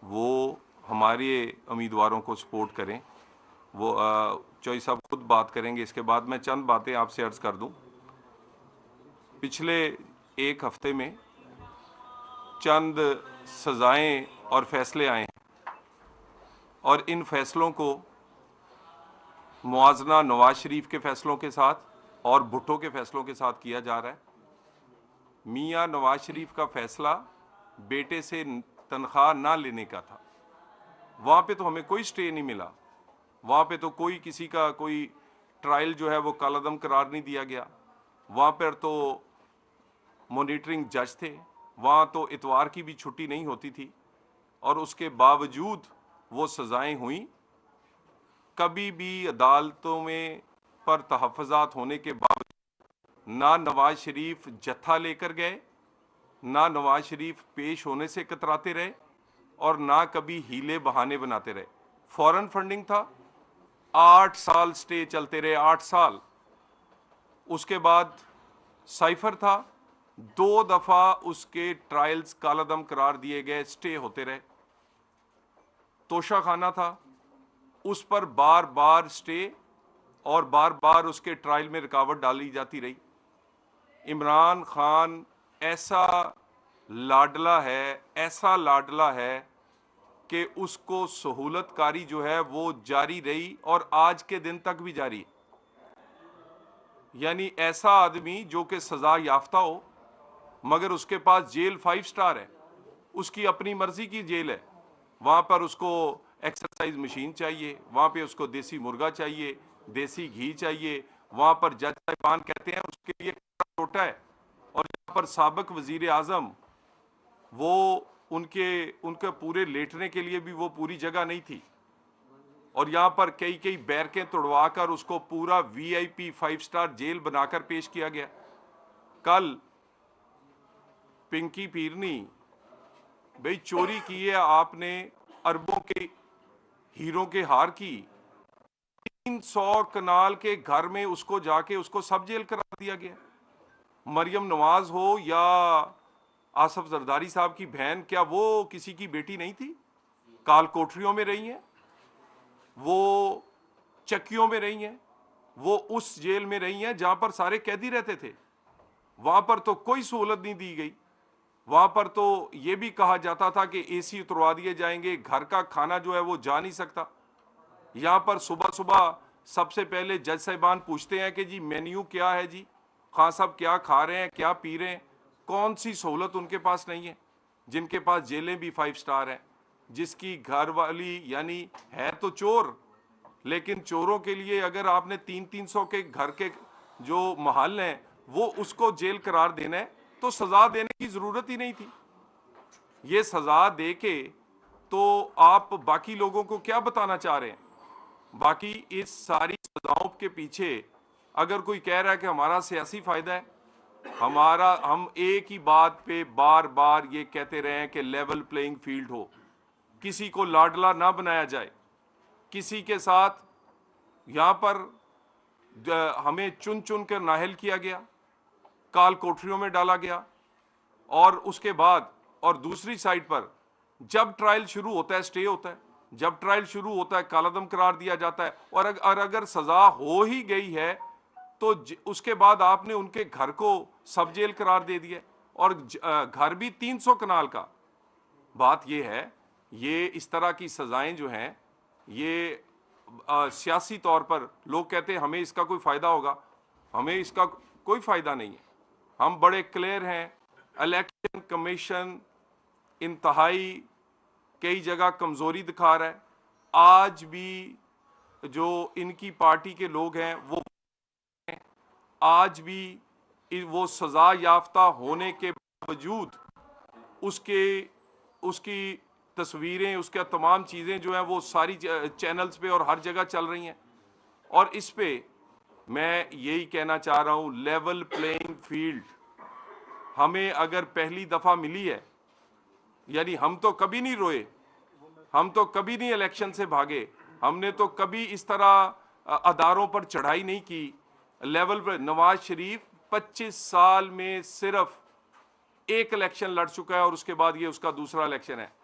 वो हमारे उम्मीदवारों को सपोर्ट करें। वो चौधरी साहब खुद बात करेंगे। इसके बाद मैं चंद बातें आपसे अर्ज कर दूं। पिछले एक हफ्ते में चंद सजाएं और फैसले आए हैं और इन फैसलों को मुआजना नवाज शरीफ के फैसलों के साथ और भुट्टो के फैसलों के साथ किया जा रहा है। मियां नवाज शरीफ का फैसला बेटे से तनख्वाह ना लेने का था। वहाँ पे तो हमें कोई स्टे नहीं मिला। वहाँ पे तो कोई किसी का कोई ट्रायल जो है वो कालादम करार नहीं दिया गया। वहाँ पर तो मॉनिटरिंग जज थे। वहाँ तो इतवार की भी छुट्टी नहीं होती थी और उसके बावजूद वो सजाएं हुई। कभी भी अदालतों में पर तहफ़्फ़ुज़ात होने के बावजूद ना नवाज शरीफ जत्था लेकर गए, ना नवाज शरीफ पेश होने से कतराते रहे और ना कभी हीले बहाने बनाते रहे। फॉरेन फंडिंग था, 8 साल स्टे चलते रहे, 8 साल। उसके बाद साइफर था, 2 दफा उसके ट्रायल्स कालादम करार दिए गए, स्टे होते रहे। तोशा खाना था, उस पर बार बार स्टे और बार बार उसके ट्रायल में रुकावट डाली जाती रही। इमरान खान ऐसा लाडला है, ऐसा लाडला है कि उसको सहूलतकारी जो है वो जारी रही और आज के दिन तक भी जारी है। यानी ऐसा आदमी जो कि सजा याफ्ता हो मगर उसके पास जेल 5 स्टार है, उसकी अपनी मर्जी की जेल है। वहाँ पर उसको एक्सरसाइज मशीन चाहिए, वहाँ पे उसको देसी मुर्गा चाहिए, देसी घी चाहिए। वहाँ पर जज साहिबान कहते हैं उसके लिए छोटा है। और यहाँ पर साबिक वजीर आजम, वो उनके पूरे लेटने के लिए भी वो पूरी जगह नहीं थी। और यहाँ पर कई कई बैरकें तोड़वा कर उसको पूरा वीआईपी 5 स्टार जेल बनाकर पेश किया गया। कल पिंकी पीरनी, भाई चोरी की है आपने अरबों के हीरों के हार की। 300 कनाल के घर में उसको जाके उसको सब जेल करा दिया गया। मरियम नवाज हो या आसफ जरदारी साहब की बहन, क्या वो किसी की बेटी नहीं थी? काल कोठरियों में रही हैं, वो चक्कियों में रही हैं, वो उस जेल में रही हैं जहां पर सारे कैदी रहते थे। वहां पर तो कोई सहूलत नहीं दी गई। वहां पर तो यह भी कहा जाता था कि एसी उतरवा दिए जाएंगे, घर का खाना जो है वो जा नहीं सकता। यहां पर सुबह सुबह सबसे पहले जज साहिबान पूछते हैं कि जी मेन्यू क्या है, जी खान साहब क्या खा रहे हैं, क्या पी रहे हैं। कौन सी सहूलत उनके पास नहीं है? जिनके पास जेलें भी 5 स्टार हैं, जिसकी घर वाली यानी है तो चोर, लेकिन चोरों के लिए अगर आपने 300-300 के घर के जो महल हैं वो उसको जेल करार देना है तो सजा देने की जरूरत ही नहीं थी। ये सजा दे के तो आप बाकी लोगों को क्या बताना चाह रहे हैं? बाकी इस सारी सजाओं के पीछे अगर कोई कह रहा है कि हमारा सियासी फायदा है, हम एक ही बात पे बार बार ये कहते रहे हैं कि लेवल प्लेइंग फील्ड हो, किसी को लाडला ना बनाया जाए, किसी के साथ यहां पर हमें चुन चुन कर नाहल किया गया, काल कोठरियों में डाला गया। और उसके बाद और दूसरी साइड पर जब ट्रायल शुरू होता है स्टे होता है, जब ट्रायल शुरू होता है कालादम करार दिया जाता है। और अगर सजा हो ही गई है तो उसके बाद आपने उनके घर को सब जेल करार दे दिया और घर भी 300 कनाल का। बात यह है, ये इस तरह की सजाएं जो हैं ये सियासी तौर पर लोग कहते हैं हमें इसका कोई फायदा होगा। हमें इसका कोई फायदा नहीं है। हम बड़े क्लियर हैं। इलेक्शन कमीशन इंतहाई कई जगह कमजोरी दिखा रहा है। आज भी जो इनकी पार्टी के लोग हैं वो आज भी वो सजा याफ्ता होने के बावजूद उसकी तस्वीरें, उसका तमाम चीज़ें जो हैं वो सारी चैनल्स पे और हर जगह चल रही हैं। और इस पे मैं यही कहना चाह रहा हूँ, लेवल प्लेइंग फील्ड हमें अगर पहली दफ़ा मिली है, यानी हम तो कभी नहीं रोए, हम तो कभी नहीं इलेक्शन से भागे, हमने तो कभी इस तरह अदारों पर चढ़ाई नहीं की। लेवल पर नवाज शरीफ 25 साल में सिर्फ एक इलेक्शन लड़ चुका है और उसके बाद ये उसका दूसरा इलेक्शन है।